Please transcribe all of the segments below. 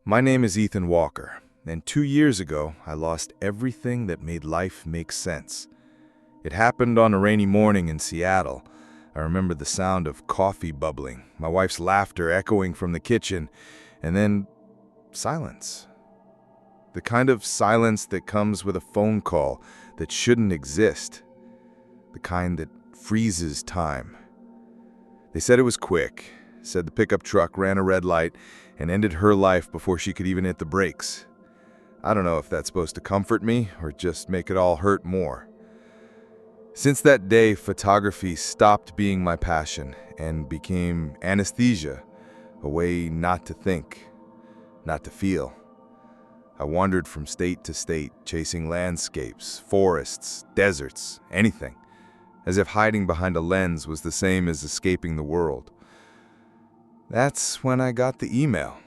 My name is Ethan Walker, and 2 years ago, I lost everything that made life make sense. It happened on a rainy morning in Seattle. I remember the sound of coffee bubbling, my wife's laughter echoing from the kitchen, and then silence. The kind of silence that comes with a phone call that shouldn't exist. The kind that freezes time. They said it was quick, said the pickup truck ran a red light and ended her life before she could even hit the brakes. I don't know if that's supposed to comfort me or just make it all hurt more. Since that day, photography stopped being my passion and became anesthesia, a way not to think, not to feel. I wandered from state to state, chasing landscapes, forests, deserts, anything, as if hiding behind a lens was the same as escaping the world. That's when I got the email.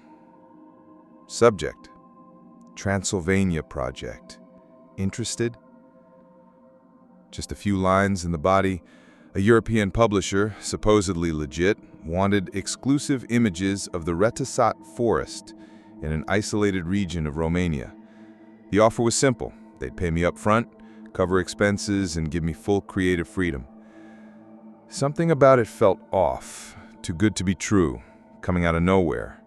Subject: Transylvania Project. Interested? Just a few lines in the body. A European publisher, supposedly legit, wanted exclusive images of the Retisat forest in an isolated region of Romania. The offer was simple. They'd pay me up front, cover expenses, and give me full creative freedom. Something about it felt off, too good to be true, coming out of nowhere.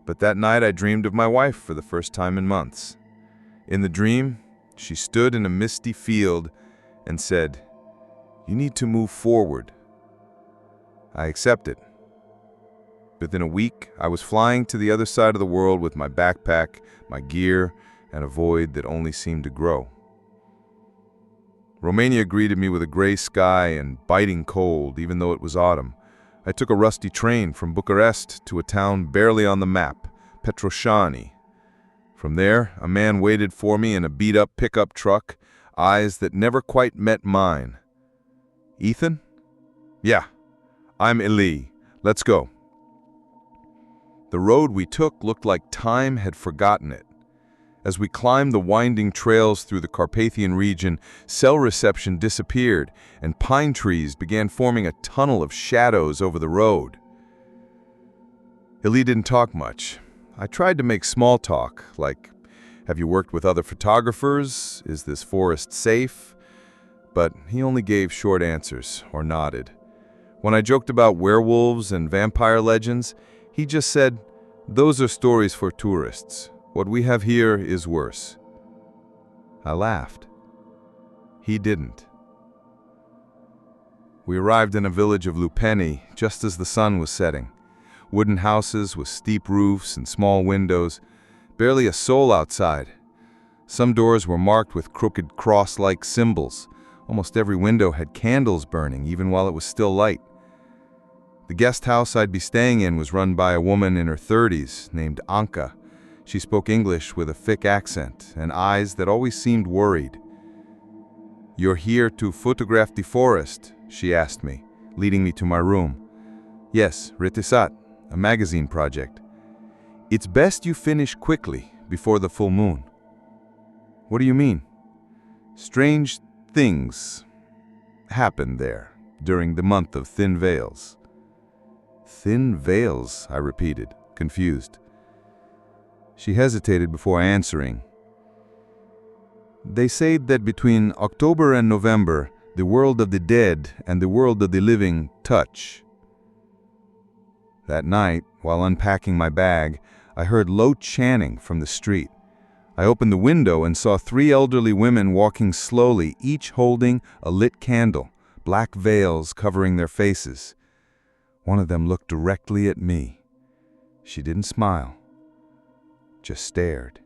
But that night I dreamed of my wife for the first time in months. In the dream, she stood in a misty field and said, "You need to move forward." I accepted. Within a week, I was flying to the other side of the world with my backpack, my gear, and a void that only seemed to grow. Romania greeted me with a gray sky and biting cold, even though it was autumn. I took a rusty train from Bucharest to a town barely on the map, Petroșani. From there, a man waited for me in a beat-up pickup truck, eyes that never quite met mine. "Ethan?" "Yeah, I'm Eli. Let's go." The road we took looked like time had forgotten it. As we climbed the winding trails through the Carpathian region, cell reception disappeared, and pine trees began forming a tunnel of shadows over the road. Eli didn't talk much. I tried to make small talk, like, "Have you worked with other photographers? Is this forest safe?" But he only gave short answers or nodded. When I joked about werewolves and vampire legends, he just said, "Those are stories for tourists. What we have here is worse." I laughed. He didn't. We arrived in a village of Lupeni just as the sun was setting. Wooden houses with steep roofs and small windows, barely a soul outside. Some doors were marked with crooked cross-like symbols. Almost every window had candles burning, even while it was still light. The guest house I'd be staying in was run by a woman in her 30s named Anka. She spoke English with a thick accent and eyes that always seemed worried. "You're here to photograph the forest?" she asked me, leading me to my room. "Yes, Retisat, a magazine project. It's best you finish quickly, before the full moon." "What do you mean?" "Strange things happened there during the month of thin veils." "Thin veils," I repeated, confused. She hesitated before answering. "They say that between October and November, the world of the dead and the world of the living touch." That night, while unpacking my bag, I heard low chanting from the street. I opened the window and saw 3 elderly women walking slowly, each holding a lit candle, black veils covering their faces. One of them looked directly at me. She didn't smile, just stared,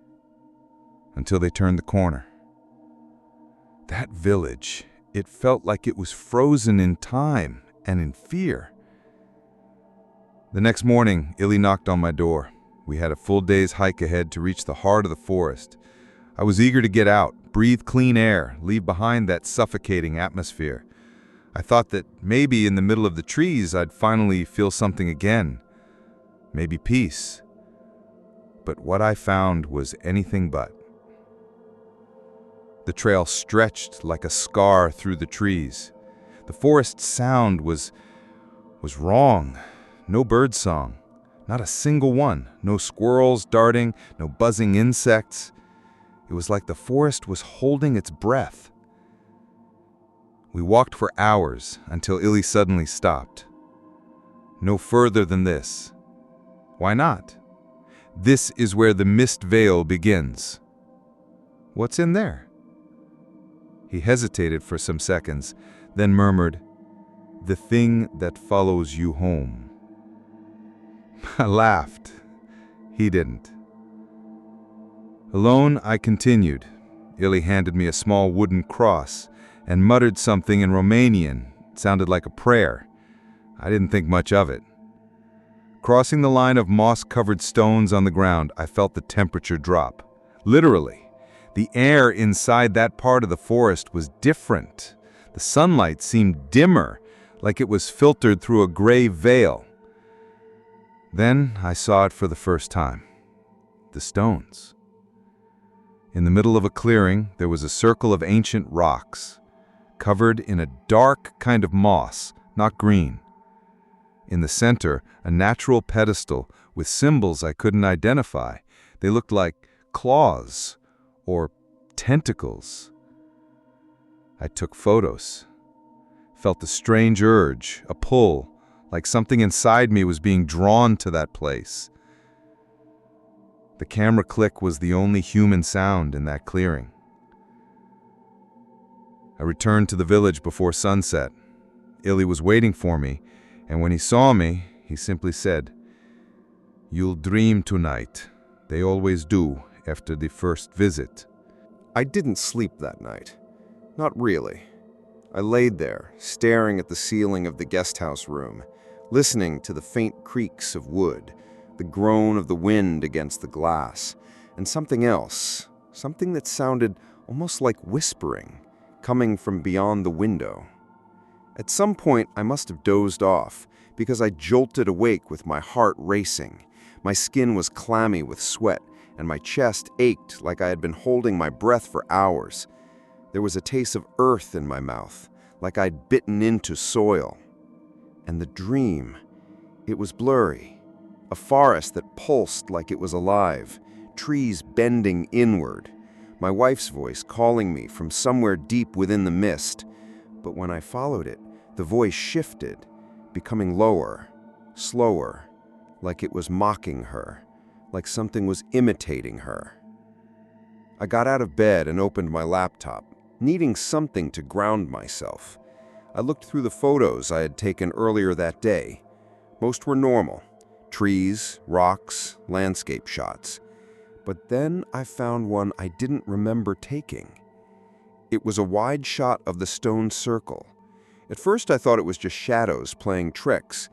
until they turned the corner. That village, it felt like it was frozen in time and in fear. The next morning, Ili knocked on my door. We had a full day's hike ahead to reach the heart of the forest. I was eager to get out, breathe clean air, leave behind that suffocating atmosphere. I thought that maybe in the middle of the trees I'd finally feel something again. Maybe peace. But what I found was anything but. The trail stretched like a scar through the trees. The forest sound was wrong. No bird song. Not a single one. No squirrels darting, no buzzing insects. It was like the forest was holding its breath. We walked for hours until Illy suddenly stopped. No further than this. Why not? This is where the mist veil begins. What's in there? He hesitated for some seconds, then murmured, "The thing that follows you home." I laughed. He didn't. Alone, I continued. Illy handed me a small wooden cross and muttered something in Romanian. It sounded like a prayer. I didn't think much of it. Crossing the line of moss-covered stones on the ground, I felt the temperature drop. Literally. The air inside that part of the forest was different. The sunlight seemed dimmer, like it was filtered through a gray veil. Then I saw it for the first time. The stones. In the middle of a clearing, there was a circle of ancient rocks, covered in a dark kind of moss, not green. In the center, a natural pedestal with symbols I couldn't identify. They looked like claws or tentacles. I took photos. Felt a strange urge, a pull, like something inside me was being drawn to that place. The camera click was the only human sound in that clearing. I returned to the village before sunset. Illy was waiting for me, and when he saw me, he simply said, "You'll dream tonight. They always do after the first visit." I didn't sleep that night. Not really. I laid there, staring at the ceiling of the guest house room, listening to the faint creaks of wood, the groan of the wind against the glass, and something else, something that sounded almost like whispering, coming from beyond the window. At some point, I must have dozed off, because I jolted awake with my heart racing. My skin was clammy with sweat, and my chest ached like I had been holding my breath for hours. There was a taste of earth in my mouth, like I'd bitten into soil. And the dream, it was blurry. A forest that pulsed like it was alive, trees bending inward, my wife's voice calling me from somewhere deep within the mist. But when I followed it, the voice shifted, becoming lower, slower, like it was mocking her, like something was imitating her. I got out of bed and opened my laptop, needing something to ground myself. I looked through the photos I had taken earlier that day. Most were normal. Trees, rocks, landscape shots. But then I found one I didn't remember taking. It was a wide shot of the stone circle. At first I thought it was just shadows playing tricks,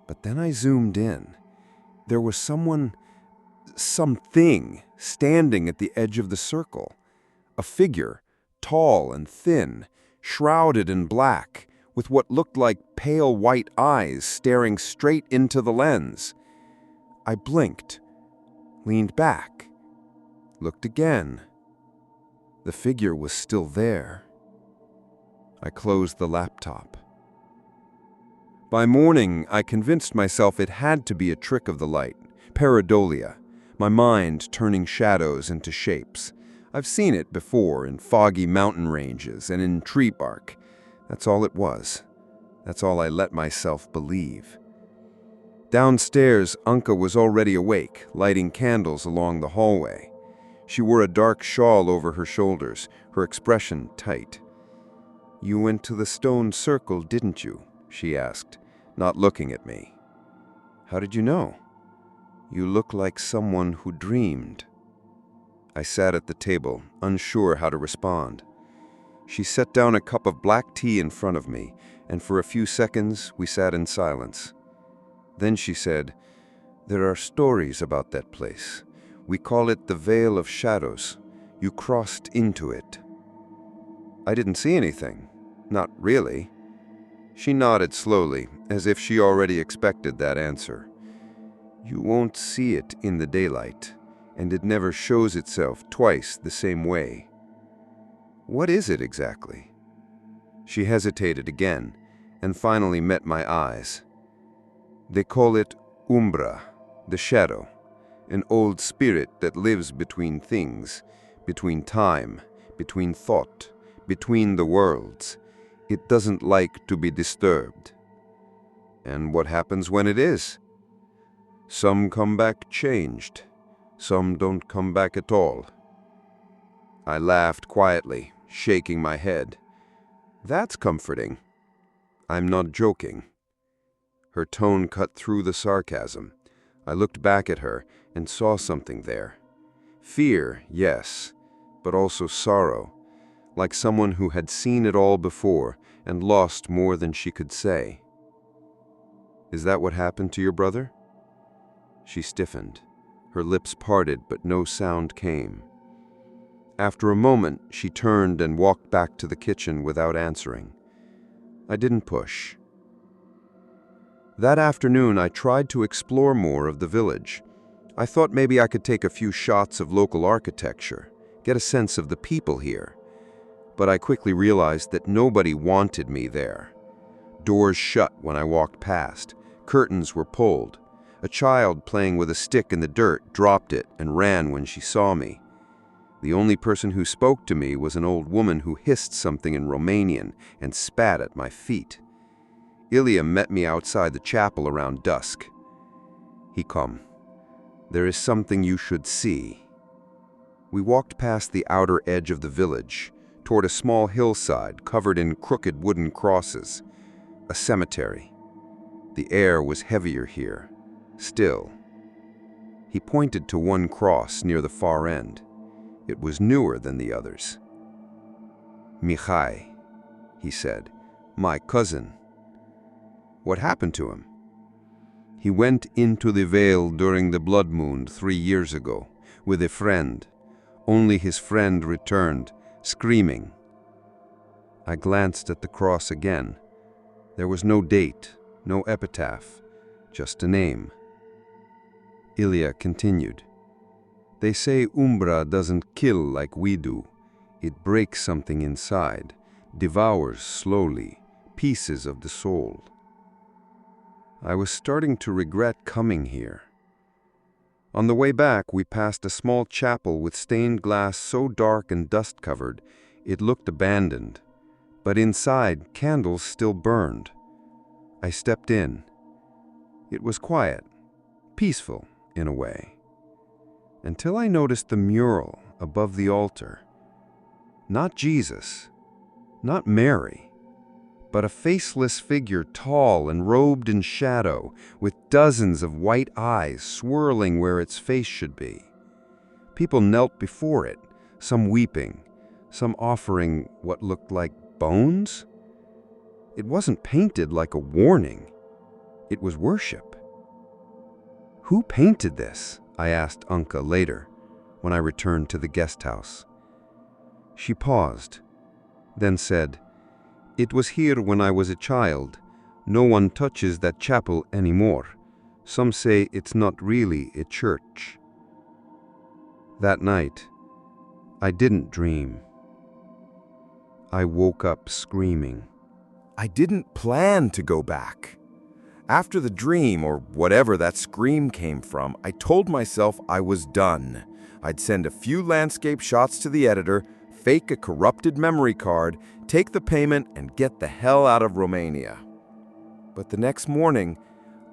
but then I zoomed in. There was something standing at the edge of the circle. A figure, tall and thin, shrouded in black, with what looked like pale white eyes staring straight into the lens. I blinked, leaned back, looked again. The figure was still there. I closed the laptop. By morning, I convinced myself it had to be a trick of the light, pareidolia, my mind turning shadows into shapes. I've seen it before in foggy mountain ranges and in tree bark. That's all it was. That's all I let myself believe. Downstairs, Anka was already awake, lighting candles along the hallway. She wore a dark shawl over her shoulders, her expression tight. "You went to the stone circle, didn't you?" she asked, not looking at me. "How did you know?" "You look like someone who dreamed." I sat at the table, unsure how to respond. She set down a cup of black tea in front of me, and for a few seconds we sat in silence. Then she said, "There are stories about that place. We call it the Veil of Shadows. You crossed into it." I didn't see anything. Not really. She nodded slowly, as if she already expected that answer. "You won't see it in the daylight, and it never shows itself twice the same way." "What is it exactly?" She hesitated again, and finally met my eyes. "They call it Umbra, The shadow, an old spirit that lives between things, between time, between thought, between the worlds. It doesn't like to be disturbed. And what happens when it is? Some come back changed. Some don't come back at all. I laughed quietly, shaking my head. That's comforting. I'm not joking. Her tone cut through the sarcasm. I looked back at her and saw something there. Fear, yes, but also sorrow, like someone who had seen it all before and lost more than she could say. Is that what happened to your brother? She stiffened. Her lips parted, but no sound came. After a moment, she turned and walked back to the kitchen without answering. I didn't push. That afternoon, I tried to explore more of the village. I thought maybe I could take a few shots of local architecture, get a sense of the people here. But I quickly realized that nobody wanted me there. Doors shut when I walked past. Curtains were pulled. A child playing with a stick in the dirt dropped it and ran when she saw me. The only person who spoke to me was an old woman who hissed something in Romanian and spat at my feet. Ilya met me outside the chapel around dusk. He come. There is something you should see. We walked past the outer edge of the village, toward a small hillside covered in crooked wooden crosses, a cemetery. The air was heavier here, still. He pointed to one cross near the far end. It was newer than the others. Mihai, he said, my cousin. What happened to him? He went into the Vale during the blood moon 3 years ago, with a friend. Only his friend returned, screaming. I glanced at the cross again. There was no date, no epitaph, just a name. Ilya continued. They say Umbra doesn't kill like we do. It breaks something inside, devours slowly, pieces of the soul. I was starting to regret coming here. On the way back, we passed a small chapel with stained glass so dark and dust-covered, it looked abandoned. But inside, candles still burned. I stepped in. It was quiet, peaceful in a way. Until I noticed the mural above the altar. Not Jesus, not Mary, but a faceless figure tall and robed in shadow, with dozens of white eyes swirling where its face should be. People knelt before it, some weeping, some offering what looked like bones. It wasn't painted like a warning. It was worship. Who painted this? I asked Unka later, when I returned to the guest house. She paused, then said, It was here when I was a child. No one touches that chapel anymore. Some say it's not really a church. That night, I didn't dream. I woke up screaming. I didn't plan to go back. After the dream, or whatever that scream came from, I told myself I was done. I'd send a few landscape shots to the editor, fake a corrupted memory card, take the payment, and get the hell out of Romania. But the next morning,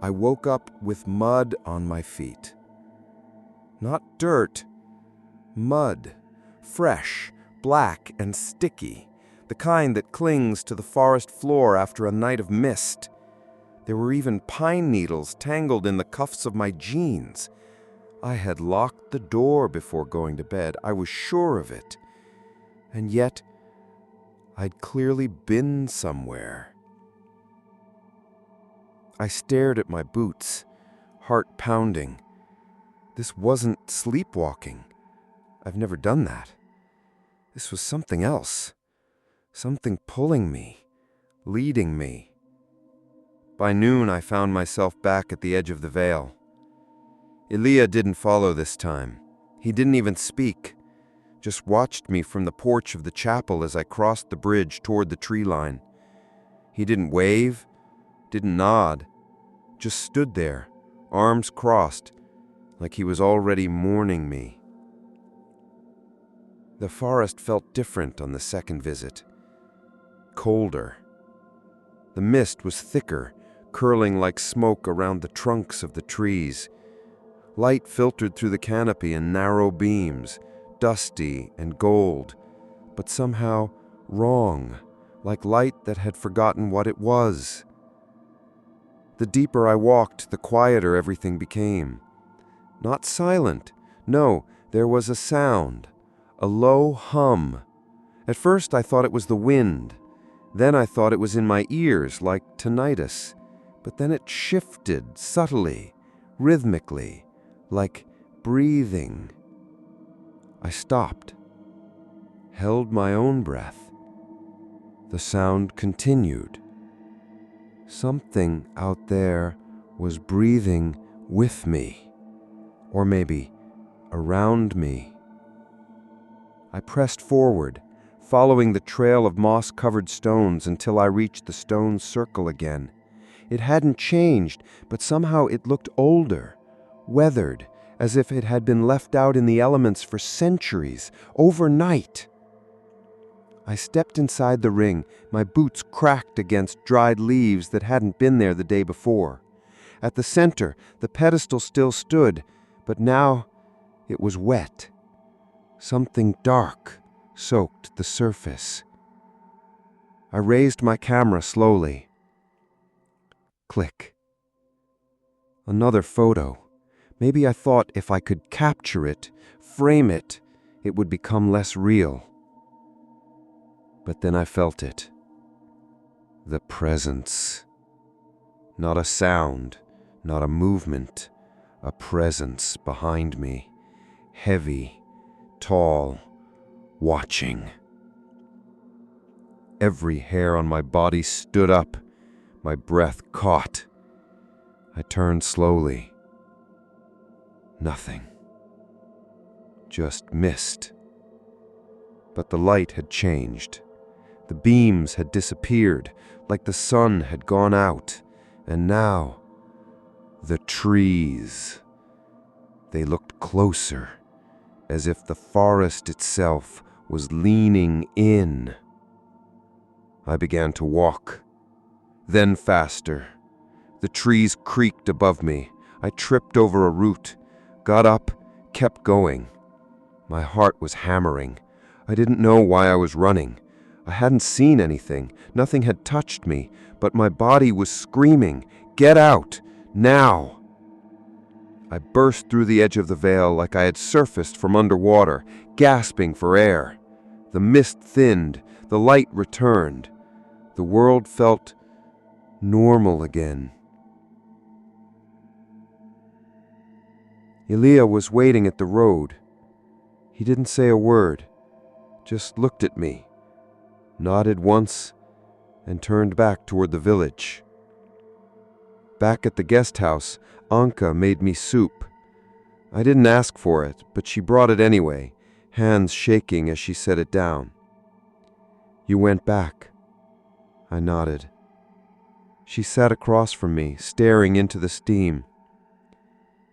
I woke up with mud on my feet. Not dirt, mud, fresh, black, and sticky, the kind that clings to the forest floor after a night of mist. There were even pine needles tangled in the cuffs of my jeans. I had locked the door before going to bed. I was sure of it. And yet, I'd clearly been somewhere. I stared at my boots, heart pounding. This wasn't sleepwalking. I've never done that. This was something else. Something pulling me, leading me. By noon, I found myself back at the edge of the Vale. Ilya didn't follow this time. He didn't even speak, just watched me from the porch of the chapel as I crossed the bridge toward the tree line. He didn't wave, didn't nod, just stood there, arms crossed, like he was already mourning me. The forest felt different on the second visit. Colder. The mist was thicker, curling like smoke around the trunks of the trees. Light filtered through the canopy in narrow beams, dusty and gold, but somehow wrong, like light that had forgotten what it was. The deeper I walked, the quieter everything became. Not silent. No, there was a sound, a low hum. At first I thought it was the wind. Then I thought it was in my ears, like tinnitus. But then it shifted subtly, rhythmically, like breathing. I stopped, held my own breath. The sound continued. Something out there was breathing with me, or maybe around me. I pressed forward, following the trail of moss-covered stones until I reached the stone circle again. It hadn't changed, but somehow it looked older, weathered, as if it had been left out in the elements for centuries, overnight. I stepped inside the ring, my boots cracked against dried leaves that hadn't been there the day before. At the center, the pedestal still stood, but now it was wet. Something dark soaked the surface. I raised my camera slowly. Click. Another photo. Maybe I thought if I could capture it, frame it, it would become less real. But then I felt it. The presence. Not a sound, not a movement, a presence behind me. Heavy, tall, watching. Every hair on my body stood up. My breath caught. I turned slowly. Nothing. Just mist. But the light had changed. The beams had disappeared, like the sun had gone out. And now, the trees. They looked closer, as if the forest itself was leaning in. I began to walk, then faster. The trees creaked above me. I tripped over a root, got up, kept going. My heart was hammering. I didn't know why I was running. I hadn't seen anything. Nothing had touched me, but my body was screaming, "Get out! Now!" I burst through the edge of the veil like I had surfaced from underwater, gasping for air. The mist thinned, the light returned. The world felt normal again. Ilya was waiting at the road. He didn't say a word, just looked at me, nodded once, and turned back toward the village. Back at the guest house, Anka made me soup. I didn't ask for it, but she brought it anyway, hands shaking as she set it down. "You went back." I nodded. She sat across from me, staring into the steam.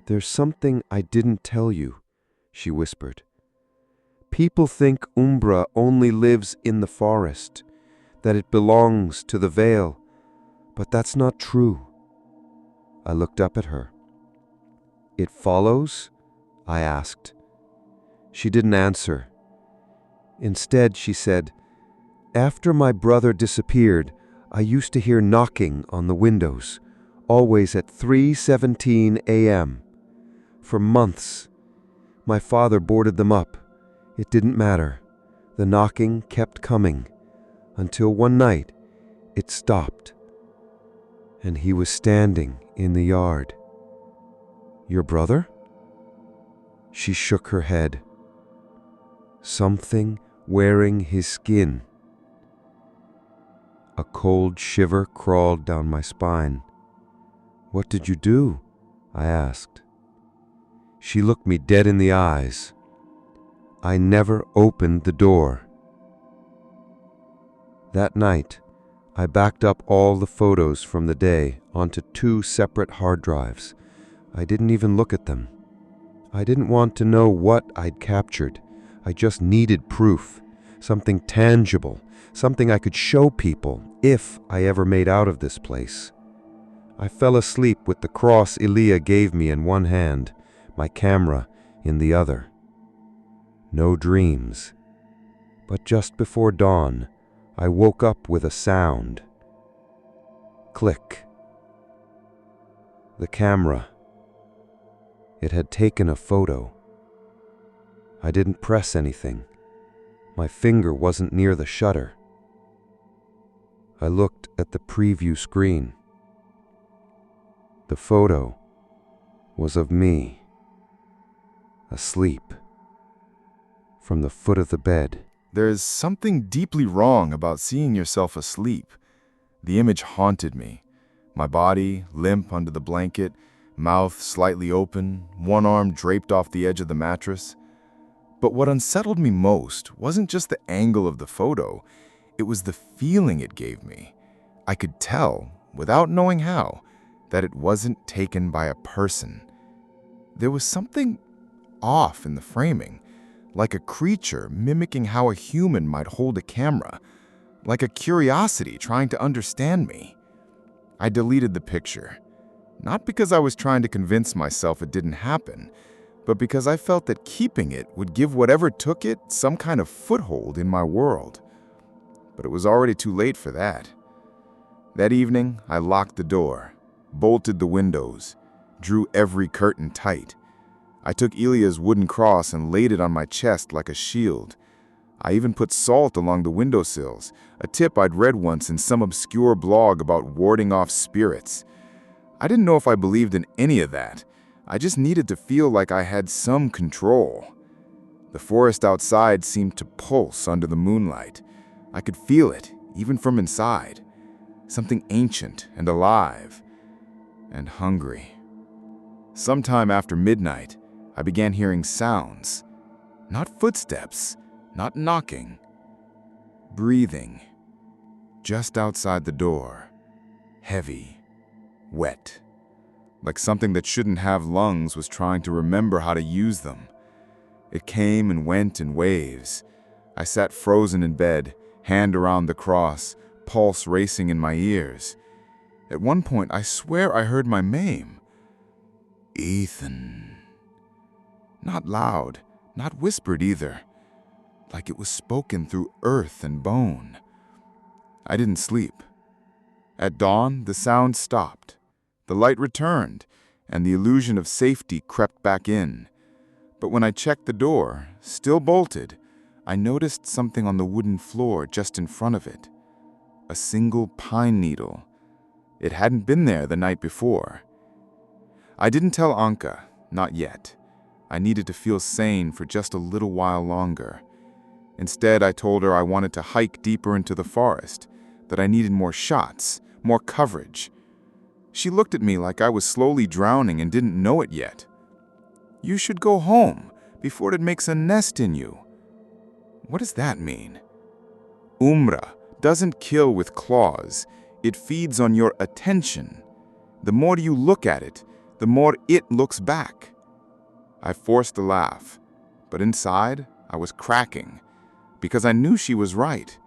"There's something I didn't tell you," she whispered. "People think Umbra only lives in the forest, that it belongs to the Vale, but that's not true." I looked up at her. "It follows?" I asked. She didn't answer. Instead, she said, "After my brother disappeared, I used to hear knocking on the windows, always at 3:17 a.m. For months. My father boarded them up. It didn't matter. The knocking kept coming, until one night it stopped. And he was standing in the yard." "Your brother?" She shook her head. "Something wearing his skin." A cold shiver crawled down my spine. "What did you do?" I asked. She looked me dead in the eyes. "I never opened the door." That night, I backed up all the photos from the day onto 2 separate hard drives. I didn't even look at them. I didn't want to know what I'd captured. I just needed proof, something tangible, something I could show people if I ever made out of this place. I fell asleep with the cross Elia gave me in one hand, my camera in the other. No dreams. But just before dawn, I woke up with a sound. Click. The camera. It had taken a photo. I didn't press anything. My finger wasn't near the shutter. I looked at the preview screen. The photo was of me, asleep, from the foot of the bed. There's something deeply wrong about seeing yourself asleep. The image haunted me. My body, limp under the blanket, mouth slightly open, one arm draped off the edge of the mattress. But what unsettled me most wasn't just the angle of the photo, it was the feeling it gave me. I could tell, without knowing how, that it wasn't taken by a person. There was something off in the framing, like a creature mimicking how a human might hold a camera, like a curiosity trying to understand me. I deleted the picture, not because I was trying to convince myself it didn't happen, but because I felt that keeping it would give whatever took it some kind of foothold in my world. But it was already too late for that. That evening, I locked the door, bolted the windows, drew every curtain tight. I took Elia's wooden cross and laid it on my chest like a shield. I even put salt along the windowsills, a tip I'd read once in some obscure blog about warding off spirits. I didn't know if I believed in any of that. I just needed to feel like I had some control. The forest outside seemed to pulse under the moonlight. I could feel it, even from inside. Something ancient and alive. And hungry. Sometime after midnight, I began hearing sounds. Not footsteps, not knocking. Breathing. Just outside the door. Heavy. Wet. Like something that shouldn't have lungs was trying to remember how to use them. It came and went in waves. I sat frozen in bed, hand around the cross, pulse racing in my ears. At one point, I swear I heard my name. Ethan. Not loud, not whispered either. Like it was spoken through earth and bone. I didn't sleep. At dawn, the sound stopped. The light returned, and the illusion of safety crept back in. But when I checked the door, still bolted, I noticed something on the wooden floor just in front of it. A single pine needle. It hadn't been there the night before. I didn't tell Anka, not yet. I needed to feel sane for just a little while longer. Instead, I told her I wanted to hike deeper into the forest, that I needed more shots, more coverage. She looked at me like I was slowly drowning and didn't know it yet. You should go home before it makes a nest in you. What does that mean? Umra doesn't kill with claws. It feeds on your attention. The more you look at it, the more it looks back. I forced a laugh, but inside I was cracking, because I knew she was right.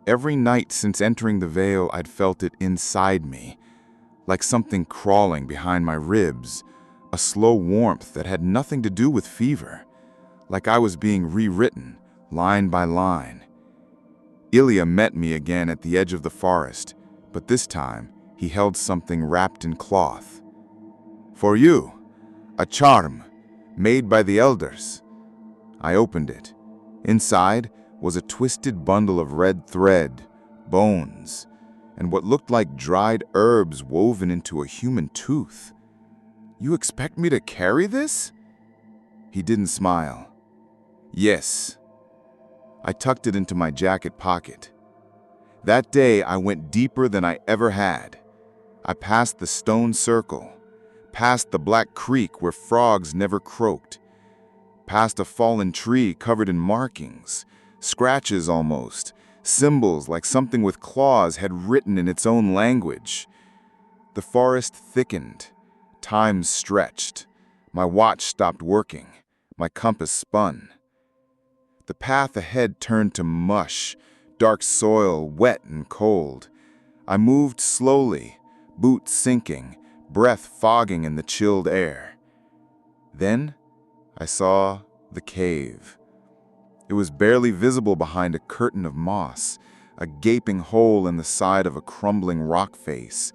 Every night since entering the veil, I'd felt it inside me, like something crawling behind my ribs, a slow warmth that had nothing to do with fever, like I was being rewritten, line by line. Ilya met me again at the edge of the forest, but this time he held something wrapped in cloth. For you, a charm, made by the elders. I opened it. Inside was a twisted bundle of red thread, bones, and what looked like dried herbs woven into a human tooth. You expect me to carry this? He didn't smile. Yes. I tucked it into my jacket pocket. That day I went deeper than I ever had. I passed the stone circle, past the black creek where frogs never croaked, past a fallen tree covered in markings, scratches almost, symbols like something with claws had written in its own language. The forest thickened, time stretched, My watch stopped working. My compass spun. The path ahead turned to mush, dark soil, wet and cold. I moved slowly, boots sinking, breath fogging in the chilled air. Then I saw the cave. It was barely visible behind a curtain of moss, a gaping hole in the side of a crumbling rock face.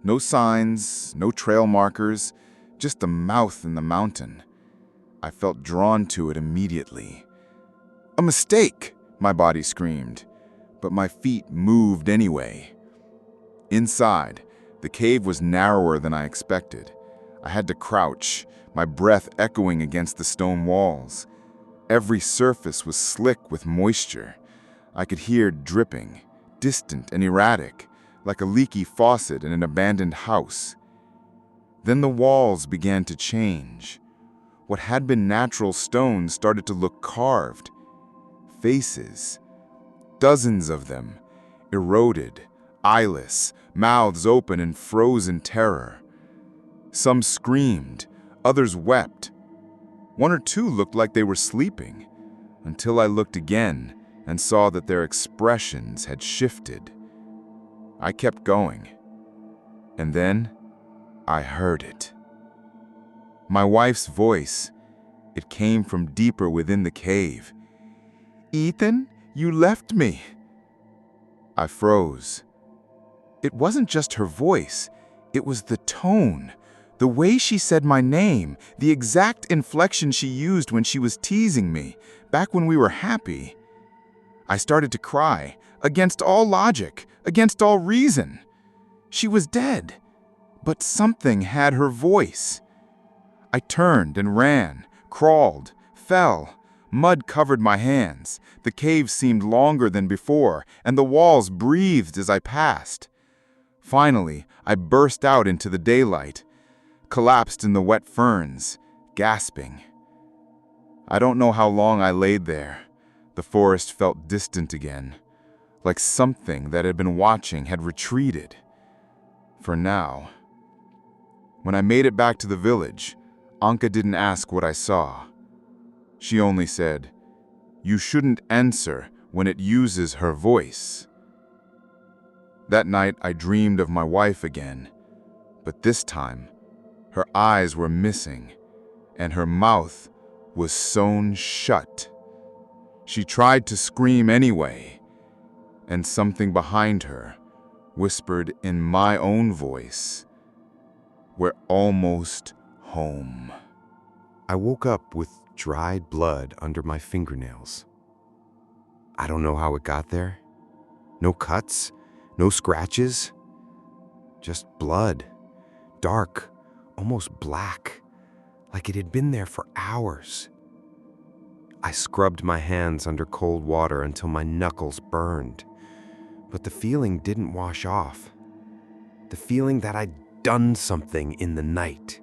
No signs, no trail markers, just a mouth in the mountain. I felt drawn to it immediately. "A mistake!" my body screamed, but my feet moved anyway. Inside, the cave was narrower than I expected. I had to crouch, my breath echoing against the stone walls. Every surface was slick with moisture. I could hear dripping, distant and erratic, like a leaky faucet in an abandoned house. Then the walls began to change. What had been natural stone started to look carved. Faces, dozens of them, eroded, eyeless, mouths open in frozen terror. Some screamed, others wept. One or two looked like they were sleeping, until I looked again and saw that their expressions had shifted. I kept going, and then I heard it. My wife's voice. It came from deeper within the cave. "Ethan, you left me." I froze. It wasn't just her voice, it was the tone, the way she said my name, the exact inflection she used when she was teasing me, back when we were happy. I started to cry, against all logic, against all reason. She was dead, but something had her voice. I turned and ran, crawled, fell. Mud covered my hands. The cave seemed longer than before, and the walls breathed as I passed. Finally, I burst out into the daylight, collapsed in the wet ferns, gasping. I don't know how long I laid there. The forest felt distant again, like something that had been watching had retreated. For now. When I made it back to the village, Anka didn't ask what I saw. She only said, "You shouldn't answer when it uses her voice." That night I dreamed of my wife again, but this time her eyes were missing and her mouth was sewn shut. She tried to scream anyway, and something behind her whispered in my own voice, "We're almost home." I woke up with dried blood under my fingernails. I don't know how it got there. No cuts, no scratches, just blood, dark, almost black, like it had been there for hours. I scrubbed my hands under cold water until my knuckles burned, but the feeling didn't wash off. The feeling that I'd done something in the night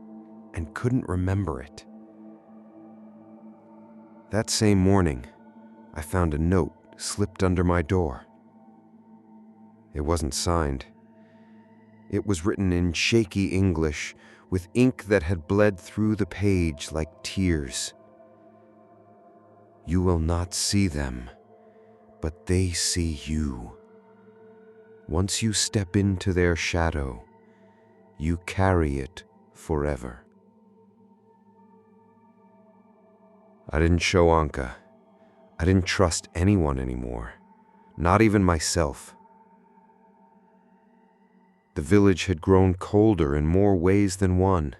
and couldn't remember it. That same morning, I found a note slipped under my door. It wasn't signed. It was written in shaky English with ink that had bled through the page like tears. "You will not see them, but they see you. Once you step into their shadow, you carry it forever." I didn't show Anka. I didn't trust anyone anymore, not even myself. The village had grown colder in more ways than one.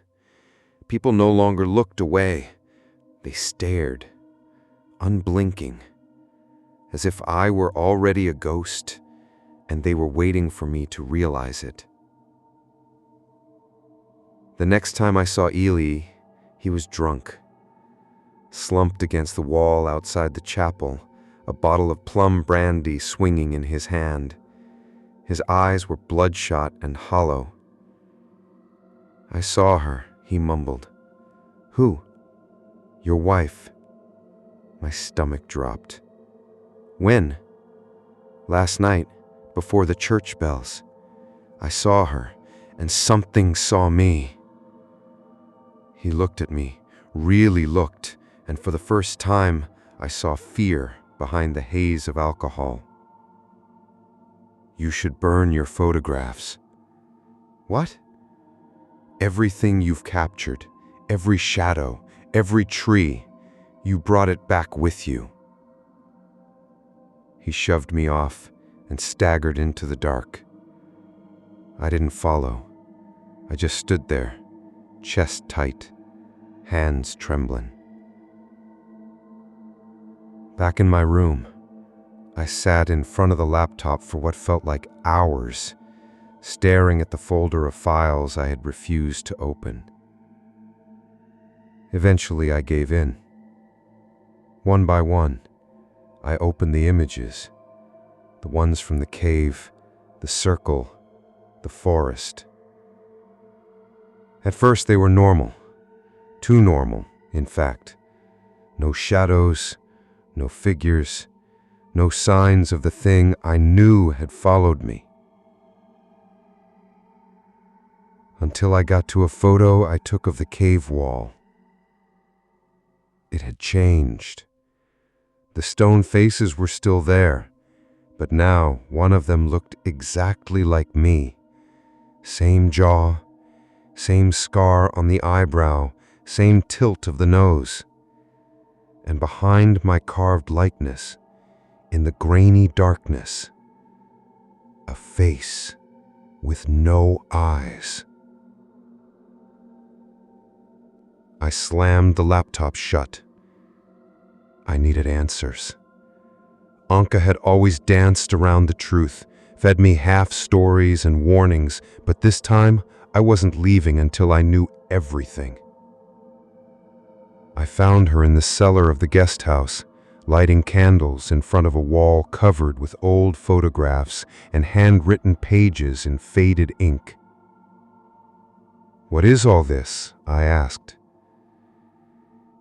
People no longer looked away. They stared, unblinking, as if I were already a ghost and they were waiting for me to realize it. The next time I saw Ely, he was drunk. Slumped against the wall outside the chapel, a bottle of plum brandy swinging in his hand. His eyes were bloodshot and hollow. "I saw her," he mumbled. "Who?" "Your wife." My stomach dropped. "When?" "Last night, before the church bells. I saw her, and something saw me." He looked at me, really looked, and for the first time, I saw fear behind the haze of alcohol. "You should burn your photographs." "What?" "Everything you've captured, every shadow, every tree, you brought it back with you." He shoved me off and staggered into the dark. I didn't follow. I just stood there, chest tight, hands trembling. Back in my room, I sat in front of the laptop for what felt like hours, staring at the folder of files I had refused to open. Eventually, I gave in. One by one, I opened the images, the ones from the cave, the circle, the forest. At first, they were normal, too normal, in fact. No shadows, no figures, no signs of the thing I knew had followed me. Until I got to a photo I took of the cave wall. It had changed. The stone faces were still there, but now one of them looked exactly like me. Same jaw, same scar on the eyebrow, same tilt of the nose. And behind my carved likeness, in the grainy darkness, a face with no eyes. I slammed the laptop shut. I needed answers. Anka had always danced around the truth, fed me half stories and warnings, but this time I wasn't leaving until I knew everything. I found her in the cellar of the guest house, lighting candles in front of a wall covered with old photographs and handwritten pages in faded ink. "What is all this?" I asked.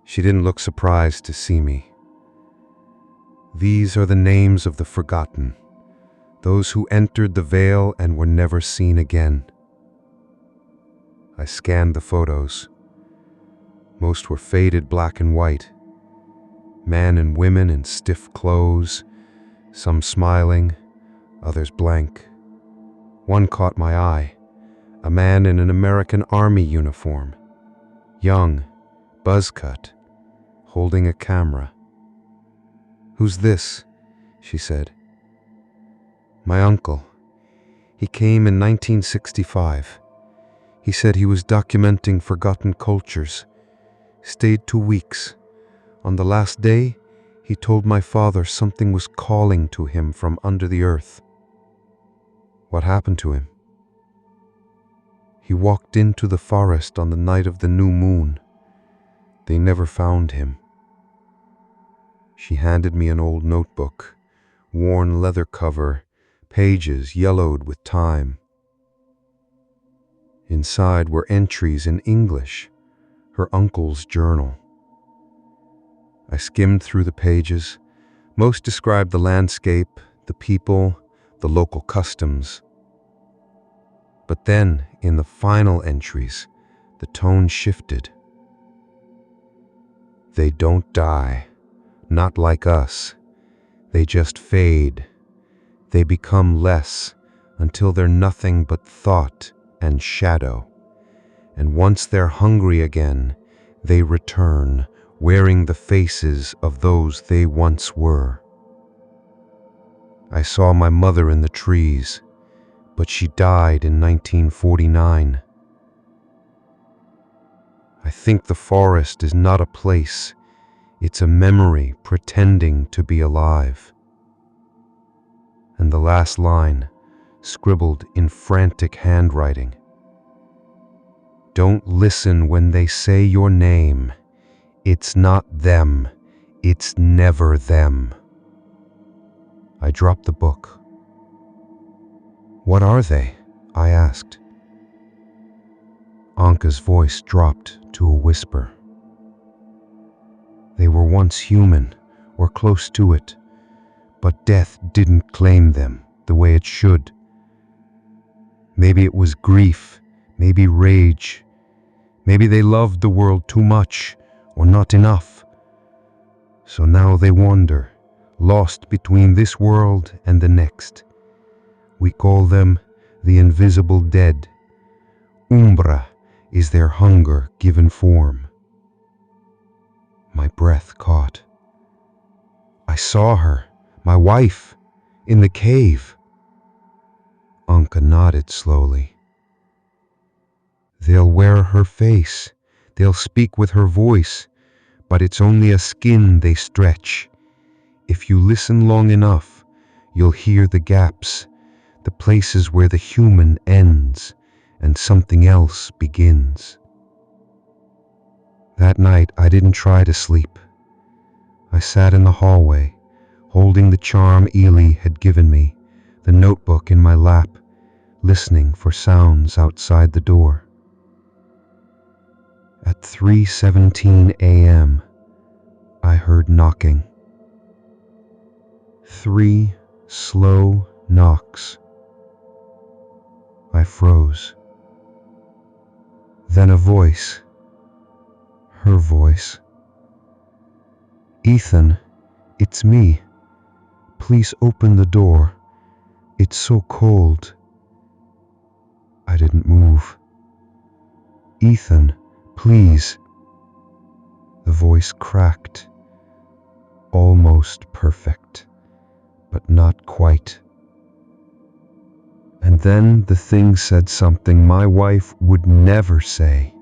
She didn't look surprised to see me. "These are the names of the forgotten, those who entered the veil and were never seen again." I scanned the photos. Most were faded black and white. Men and women in stiff clothes, some smiling, others blank. One caught my eye, a man in an American Army uniform, young, buzz-cut, holding a camera. "Who's this?" she said. "My uncle. He came in 1965. He said he was documenting forgotten cultures. Stayed 2 weeks. On the last day, he told my father something was calling to him from under the earth." "What happened to him?" "He walked into the forest on the night of the new moon. They never found him." She handed me an old notebook, worn leather cover, pages yellowed with time. Inside were entries in English, her uncle's journal. I skimmed through the pages. Most described the landscape, the people, the local customs. But then, in the final entries, the tone shifted. "They don't die, not like us. They just fade. They become less until they're nothing but thought and shadow. And once they're hungry again, they return, wearing the faces of those they once were." I saw my mother in the trees, but she died in 1949. I think the forest is not a place, it's a memory pretending to be alive. And the last line, scribbled in frantic handwriting. "Don't listen when they say your name. It's not them. It's never them." I dropped the book. "What are they?" I asked. Anka's voice dropped to a whisper. "They were once human, or close to it, but death didn't claim them the way it should. Maybe it was grief, maybe rage, Maybe they loved the world too much or not enough. So now they wander, lost between this world and the next. We call them the invisible dead. Umbra is their hunger given form. My breath caught. I saw her, my wife, in the cave. Anka nodded slowly. They'll wear her face, they'll speak with her voice, but it's only a skin they stretch. If you listen long enough, you'll hear the gaps, the places where the human ends and something else begins. That night I didn't try to sleep. I sat in the hallway, holding the charm Ely had given me, the notebook in my lap, listening for sounds outside the door. At 3:17 a.m., I heard knocking. 3 slow knocks. I froze. Then a voice. Her voice. "Ethan, it's me. Please open the door. It's so cold." I didn't move. "Ethan, please." The voice cracked. Almost perfect, but not quite. And then the thing said something my wife would never say.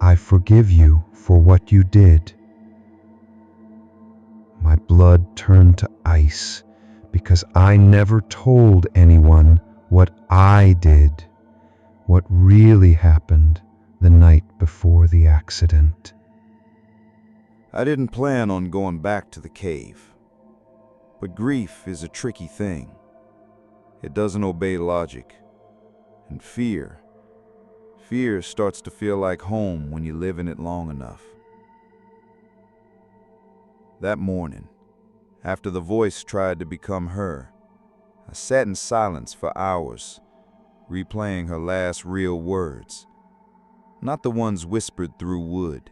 "I forgive you for what you did." My blood turned to ice because I never told anyone what I did, what really happened the night before the accident. I didn't plan on going back to the cave. But grief is a tricky thing. It doesn't obey logic. And fear starts to feel like home when you live in it long enough. That morning, after the voice tried to become her, I sat in silence for hours, replaying her last real words. Not the ones whispered through wood,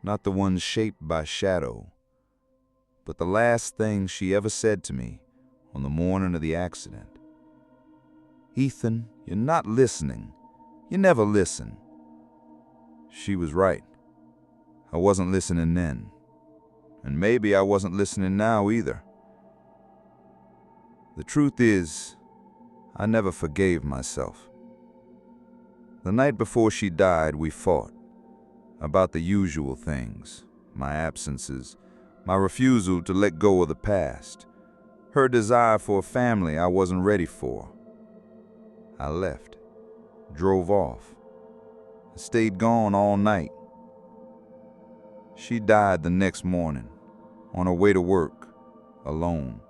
not the ones shaped by shadow, but the last thing she ever said to me on the morning of the accident. "Ethan, you're not listening. You never listen." She was right. I wasn't listening then. And maybe I wasn't listening now either. The truth is, I never forgave myself. The night before she died, we fought about the usual things, my absences, my refusal to let go of the past, her desire for a family I wasn't ready for. I left, drove off, stayed gone all night. She died the next morning, on her way to work, alone.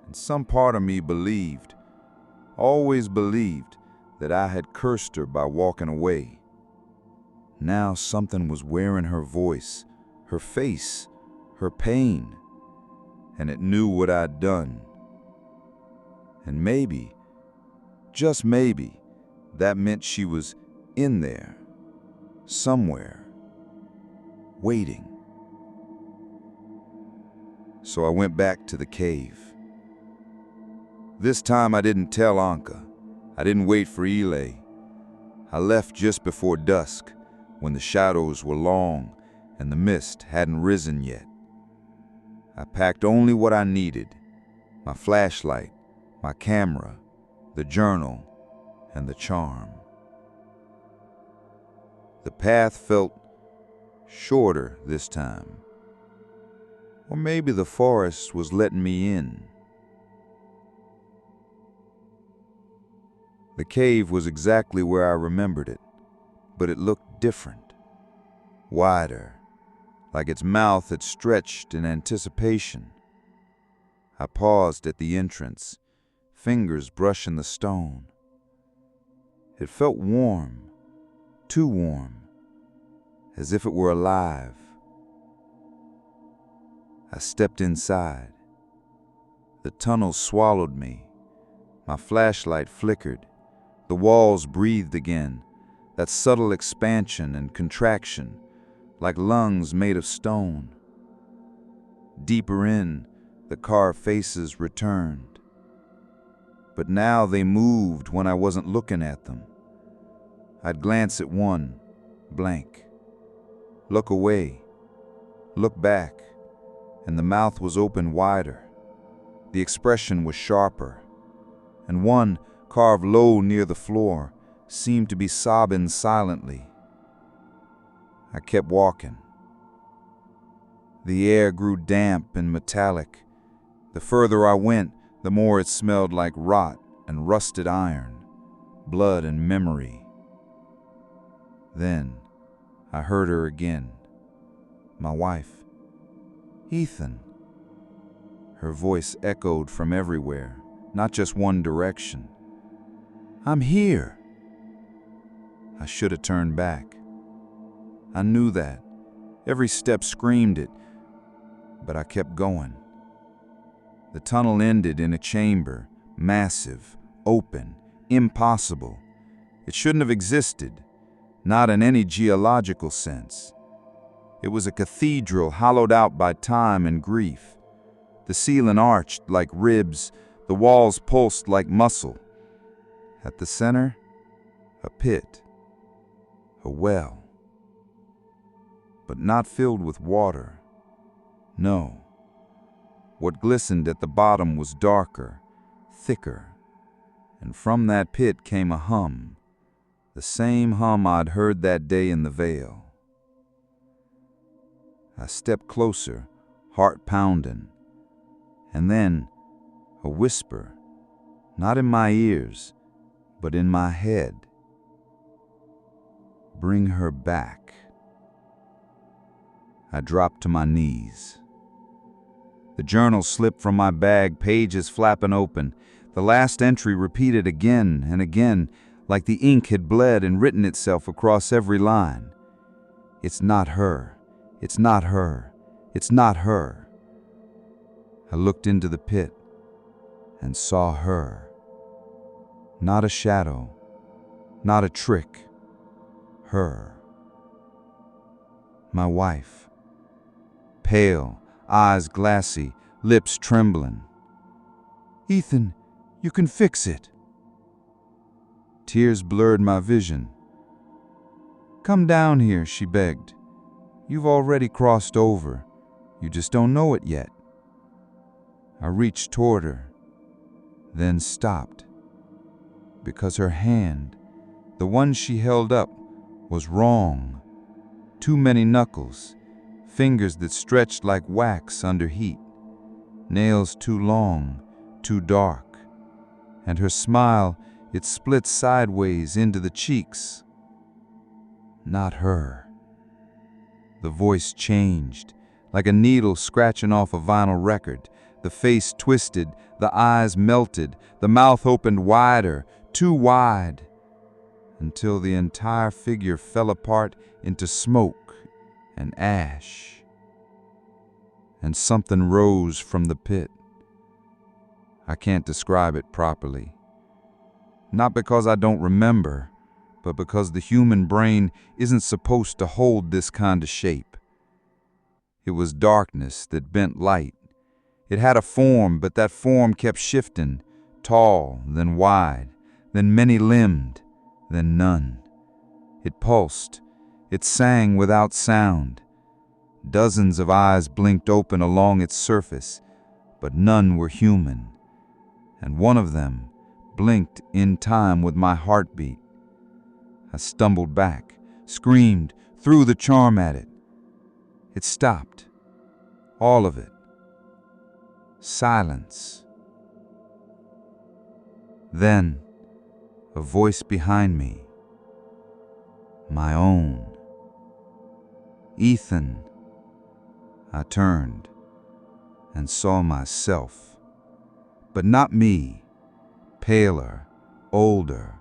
And some part of me believed, always believed, that I had cursed her by walking away. Now something was wearing her voice, her face, her pain, and it knew what I'd done. And maybe, just maybe, that meant she was in there, somewhere, waiting. So I went back to the cave. This time I didn't tell Anka. I didn't wait for Ely. I left just before dusk, when the shadows were long and the mist hadn't risen yet. I packed only what I needed: my flashlight, my camera, the journal, and the charm. The path felt shorter this time. Or maybe the forest was letting me in. The cave was exactly where I remembered it, but it looked different, wider, like its mouth had stretched in anticipation. I paused at the entrance, fingers brushing the stone. It felt warm, too warm, as if it were alive. I stepped inside. The tunnel swallowed me. My flashlight flickered. The walls breathed again, that subtle expansion and contraction, like lungs made of stone. Deeper in, the carved faces returned. But now they moved when I wasn't looking at them. I'd glance at one, blank. Look away, look back, and the mouth was open wider. The expression was sharper, and one, carved low near the floor, seemed to be sobbing silently. I kept walking. The air grew damp and metallic. The further I went, the more it smelled like rot and rusted iron, blood and memory. Then I heard her again. My wife. Ethan. Her voice echoed from everywhere, not just one direction. I'm here. I should have turned back. I knew that. Every step screamed it, but I kept going. The tunnel ended in a chamber, massive, open, impossible. It shouldn't have existed, not in any geological sense. It was a cathedral hollowed out by time and grief. The ceiling arched like ribs, the walls pulsed like muscle. At the center, a pit, a well. But not filled with water. No. What glistened at the bottom was darker, thicker, and from that pit came a hum, the same hum I'd heard that day in the Vale. I stepped closer, heart pounding, and then a whisper, not in my ears, but in my head. Bring her back. I dropped to my knees. The journal slipped from my bag, pages flapping open. The last entry repeated again and again, like the ink had bled and written itself across every line. It's not her. It's not her. It's not her. I looked into the pit and saw her. Not a shadow, not a trick. Her. My wife. Pale, eyes glassy, lips trembling. Ethan, you can fix it. Tears blurred my vision. Come down here, she begged. You've already crossed over. You just don't know it yet. I reached toward her, then stopped, because her hand, the one she held up, was wrong. Too many knuckles, fingers that stretched like wax under heat, nails too long, too dark, and her smile, it split sideways into the cheeks. Not her. The voice changed, like a needle scratching off a vinyl record. The face twisted, the eyes melted, the mouth opened wider, too wide, until the entire figure fell apart into smoke and ash. And something rose from the pit. I can't describe it properly. Not because I don't remember, but because the human brain isn't supposed to hold this kind of shape. It was darkness that bent light. It had a form, but that form kept shifting, tall, then wide, then many-limbed, then none. It pulsed. It sang without sound. Dozens of eyes blinked open along its surface, but none were human. And one of them blinked in time with my heartbeat. I stumbled back, screamed, threw the charm at it. It stopped. All of it. Silence. Then, a voice behind me. My own. Ethan. I turned and saw myself. But not me. Paler, older,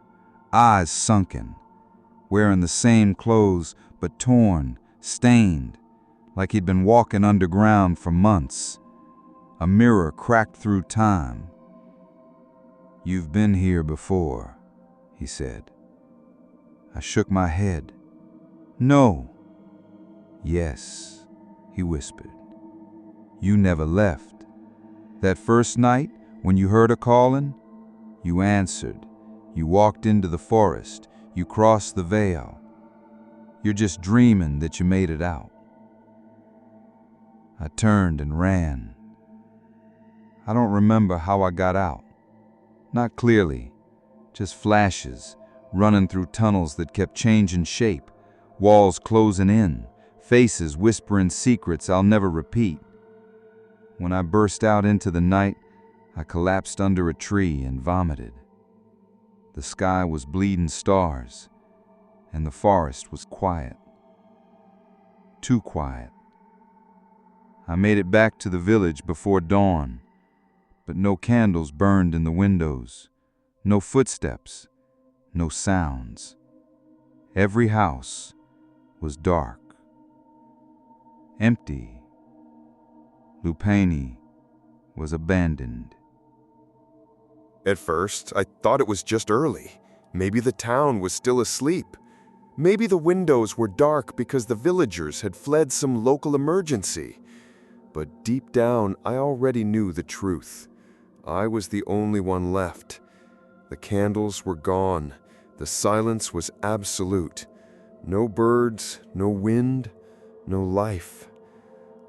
eyes sunken, wearing the same clothes but torn, stained, like he'd been walking underground for months. A mirror cracked through time. You've been here before, he said. I shook my head. No. Yes, he whispered. You never left. That first night, when you heard her calling, you answered. You walked into the forest. You crossed the veil. You're just dreaming that you made it out. I turned and ran. I don't remember how I got out. Not clearly, just flashes, running through tunnels that kept changing shape, walls closing in, faces whispering secrets I'll never repeat. When I burst out into the night, I collapsed under a tree and vomited. The sky was bleeding stars, and the forest was quiet. Too quiet. I made it back to the village before dawn, but no candles burned in the windows, no footsteps, no sounds. Every house was dark, empty. Lupani was abandoned. At first, I thought it was just early. Maybe the town was still asleep. Maybe the windows were dark because the villagers had fled some local emergency. But deep down, I already knew the truth. I was the only one left. The candles were gone. The silence was absolute. No birds, no wind, no life.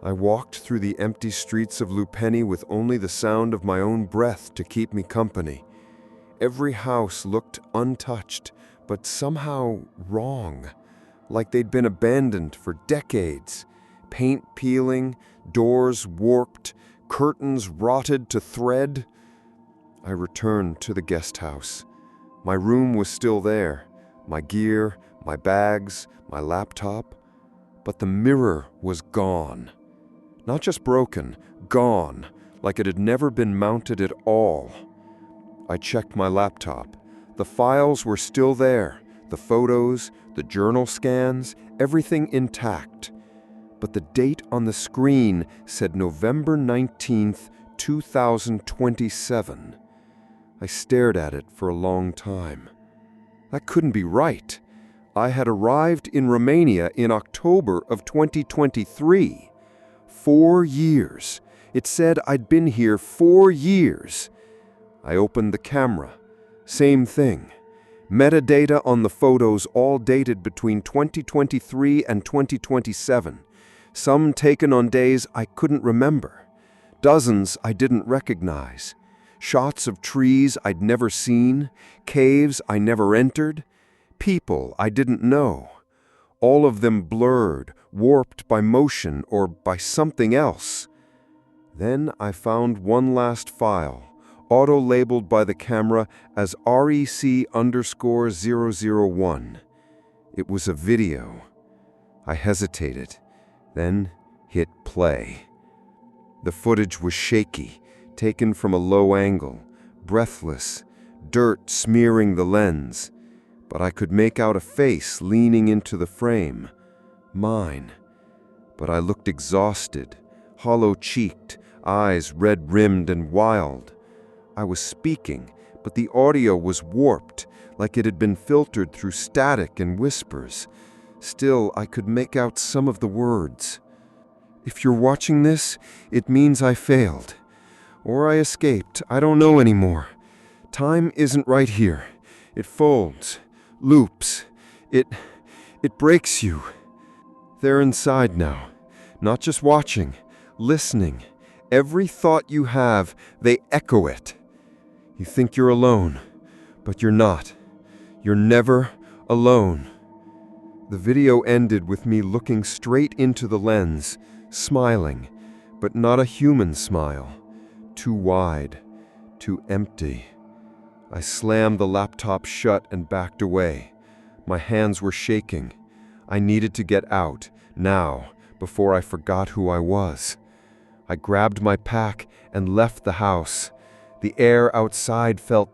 I walked through the empty streets of Lupeni with only the sound of my own breath to keep me company. Every house looked untouched, but somehow wrong, like they'd been abandoned for decades. Paint peeling, doors warped, curtains rotted to thread. I returned to the guest house. My room was still there, my gear, my bags, my laptop, but the mirror was gone. Not just broken, gone, like it had never been mounted at all. I checked my laptop. The files were still there, the photos, the journal scans, everything intact. But the date on the screen said November 19th, 2027. I stared at it for a long time. That couldn't be right. I had arrived in Romania in October of 2023. 4 years. It said I'd been here 4 years. I opened the camera. Same thing. Metadata on the photos all dated between 2023 and 2027. Some taken on days I couldn't remember. Dozens I didn't recognize. Shots of trees I'd never seen, caves I never entered, people I didn't know. All of them blurred, warped by motion or by something else. Then I found one last file, auto-labeled by the camera as REC_001. It was a video. I hesitated, then hit play. The footage was shaky, taken from a low angle, breathless, dirt smearing the lens, but I could make out a face leaning into the frame. Mine. But I looked exhausted, hollow-cheeked, eyes red-rimmed and wild. I was speaking, but the audio was warped, like it had been filtered through static and whispers. Still, I could make out some of the words. If you're watching this, it means I failed. Or I escaped. I don't know anymore. Time isn't right here. It folds, loops. It breaks you. They're inside now. Not just watching, listening. Every thought you have, they echo it. You think you're alone, but you're not. You're never alone. The video ended with me looking straight into the lens, smiling, but not a human smile. Too wide, too empty. I slammed the laptop shut and backed away. My hands were shaking. I needed to get out, now, before I forgot who I was. I grabbed my pack and left the house. The air outside felt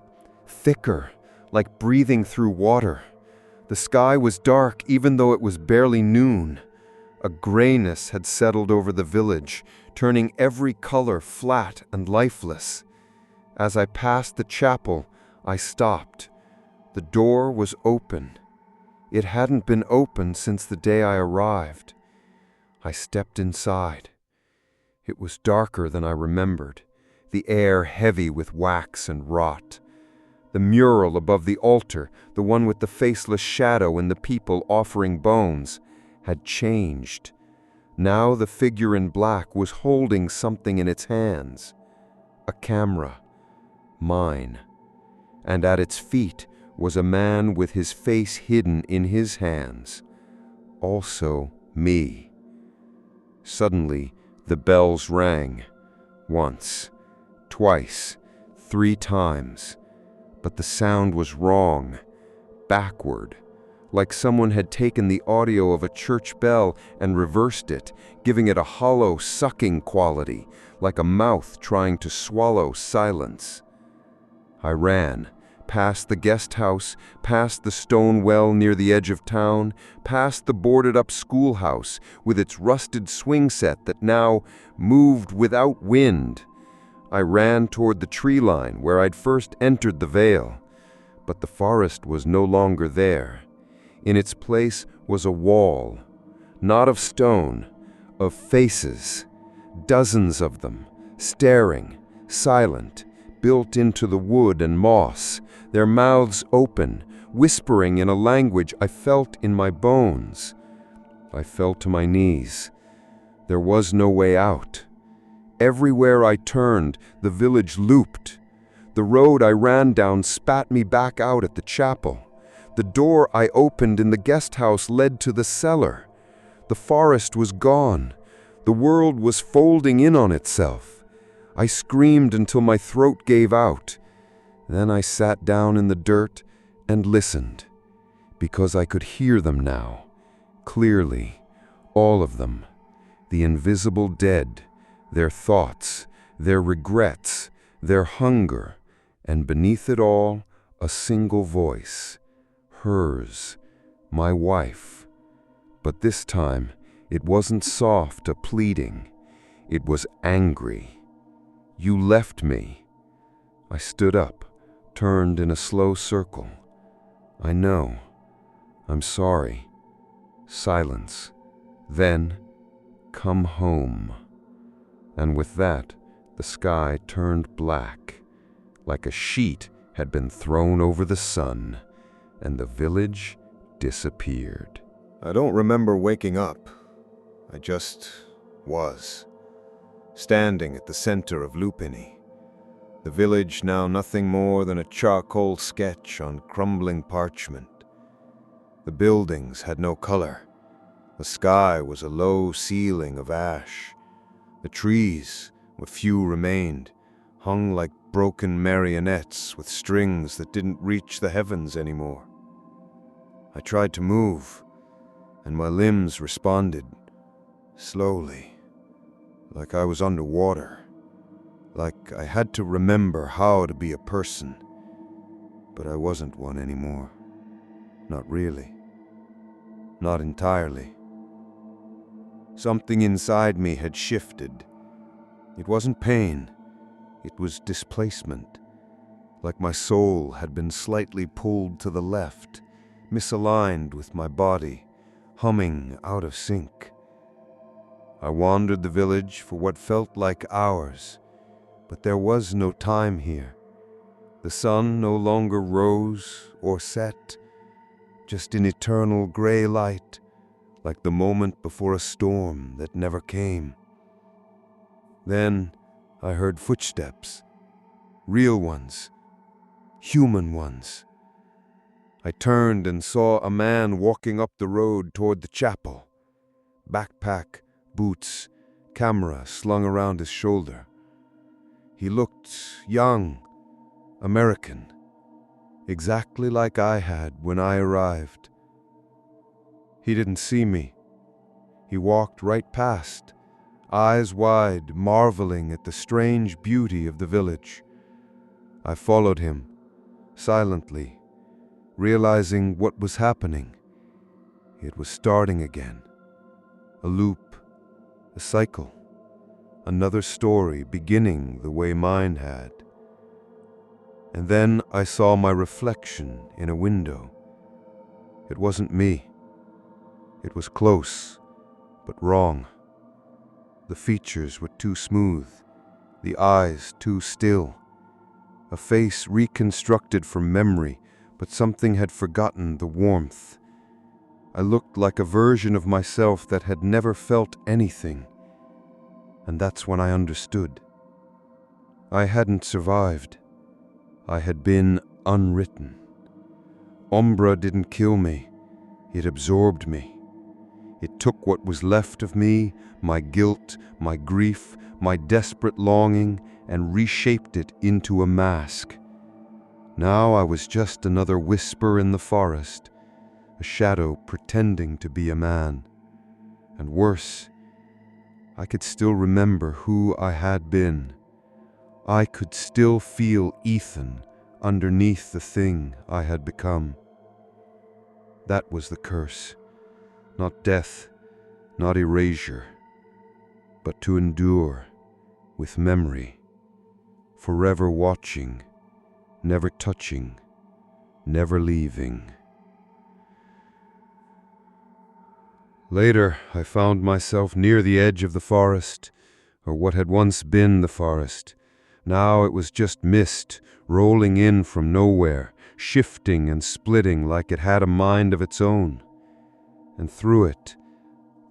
thicker, like breathing through water. The sky was dark even though it was barely noon. A grayness had settled over the village, turning every color flat and lifeless. As I passed the chapel, I stopped. The door was open. It hadn't been opened since the day I arrived. I stepped inside. It was darker than I remembered, the air heavy with wax and rot. The mural above the altar, the one with the faceless shadow and the people offering bones, had changed. Now the figure in black was holding something in its hands. A camera. Mine. And at its feet was a man with his face hidden in his hands. Also me. Suddenly, the bells rang. Once, twice, 3 times. But the sound was wrong. Backward. Like someone had taken the audio of a church bell and reversed it, giving it a hollow, sucking quality, like a mouth trying to swallow silence. I ran, past the guest house, past the stone well near the edge of town, past the boarded-up schoolhouse with its rusted swing set that now moved without wind. I ran toward the tree line where I'd first entered the vale, but the forest was no longer there. In its place was a wall, not of stone, of faces, dozens of them, staring, silent, built into the wood and moss, their mouths open, whispering in a language I felt in my bones. I fell to my knees. There was no way out. Everywhere I turned, the village looped. The road I ran down spat me back out at the chapel. The door I opened in the guest house led to the cellar. The forest was gone. The world was folding in on itself. I screamed until my throat gave out. Then I sat down in the dirt and listened, because I could hear them now, clearly, all of them, the invisible dead, their thoughts, their regrets, their hunger, and beneath it all, a single voice. Hers, my wife. But this time, it wasn't soft or pleading. It was angry. You left me. I stood up, turned in a slow circle. I know. I'm sorry. Silence. Then, come home. And with that, the sky turned black, like a sheet had been thrown over the sun, and the village disappeared. I don't remember waking up. I just was, standing at the center of Lupini. The village now nothing more than a charcoal sketch on crumbling parchment. The buildings had no color. The sky was a low ceiling of ash. The trees, what few remained, hung like broken marionettes with strings that didn't reach the heavens anymore. I tried to move, and my limbs responded, slowly, like I was underwater, like I had to remember how to be a person, but I wasn't one anymore. Not really. Not entirely. Something inside me had shifted. It wasn't pain, it was displacement, like my soul had been slightly pulled to the left, misaligned with my body, humming out of sync. I wandered the village for what felt like hours, but there was no time here. The sun no longer rose or set, just an eternal gray light, like the moment before a storm that never came. Then I heard footsteps, real ones, human ones. I turned and saw a man walking up the road toward the chapel. Backpack, boots, camera slung around his shoulder. He looked young, American, exactly like I had when I arrived. He didn't see me. He walked right past, eyes wide, marveling at the strange beauty of the village. I followed him, silently, realizing what was happening. It was starting again. A loop, a cycle, another story beginning the way mine had. And then I saw my reflection in a window. It wasn't me. It was close, but wrong. The features were too smooth, the eyes too still. A face reconstructed from memory, but something had forgotten the warmth. I looked like a version of myself that had never felt anything. And that's when I understood. I hadn't survived. I had been unwritten. Umbra didn't kill me. It absorbed me. It took what was left of me, my guilt, my grief, my desperate longing, and reshaped it into a mask. Now I was just another whisper in the forest, a shadow pretending to be a man. And worse, I could still remember who I had been. I could still feel Ethan underneath the thing I had become. That was the curse. Not death, not erasure, but to endure with memory, forever watching, never touching, never leaving. Later, I found myself near the edge of the forest, or what had once been the forest. Now it was just mist, rolling in from nowhere, shifting and splitting like it had a mind of its own. And through it,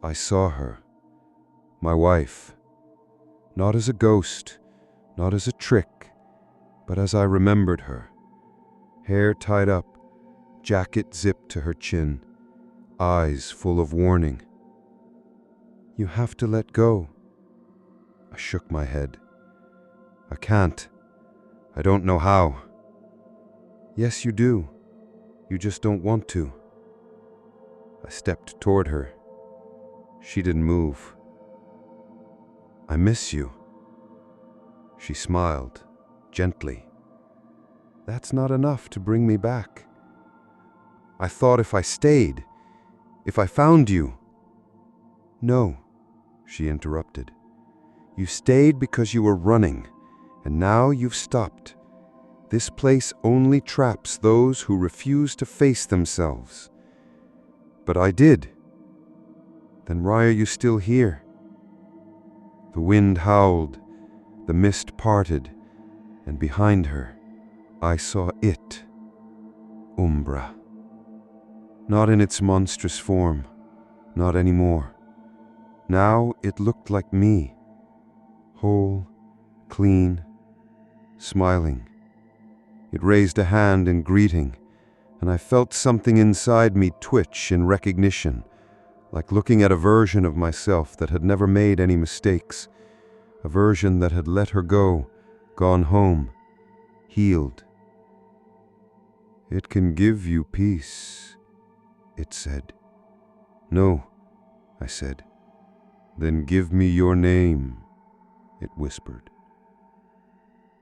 I saw her, my wife, not as a ghost, not as a trick, but as I remembered her. Hair tied up, jacket zipped to her chin, eyes full of warning. You have to let go. I shook my head. I can't. I don't know how. Yes, you do. You just don't want to. I stepped toward her. She didn't move. I miss you. She smiled, gently. That's not enough to bring me back. I thought if I stayed, if I found you. No, she interrupted. You stayed because you were running, and now you've stopped. This place only traps those who refuse to face themselves. But I did. Then why are you still here? The wind howled, the mist parted, and behind her, I saw it, Umbra. Not in its monstrous form, not anymore. Now it looked like me, whole, clean, smiling. It raised a hand in greeting, and I felt something inside me twitch in recognition, like looking at a version of myself that had never made any mistakes, a version that had let her go, gone home, healed. It can give you peace, it said. No, I said. Then give me your name, it whispered.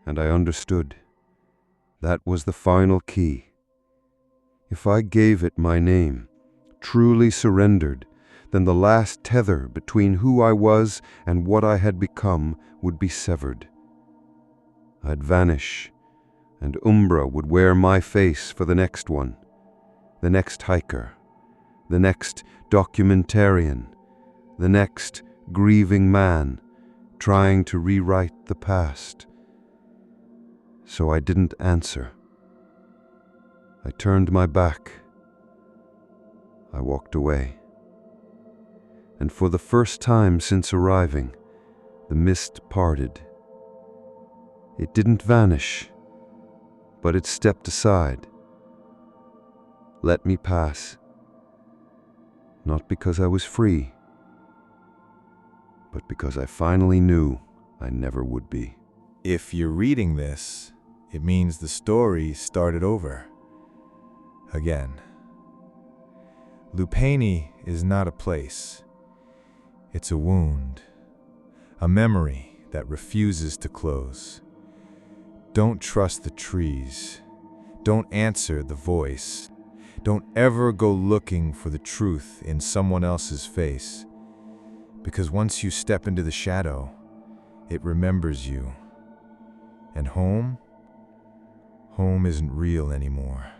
And I understood. That was the final key. If I gave it my name, truly surrendered, then the last tether between who I was and what I had become would be severed. I'd vanish, and Umbra would wear my face for the next one, the next hiker, the next documentarian, the next grieving man trying to rewrite the past. So I didn't answer. I turned my back. I walked away. And for the first time since arriving, the mist parted. It didn't vanish, but it stepped aside. Let me pass. Not because I was free, but because I finally knew I never would be. If you're reading this, it means the story started over. Again. Lupani is not a place. It's a wound, a memory that refuses to close. Don't trust the trees. Don't answer the voice. Don't ever go looking for the truth in someone else's face. Because once you step into the shadow, it remembers you. And home isn't real anymore.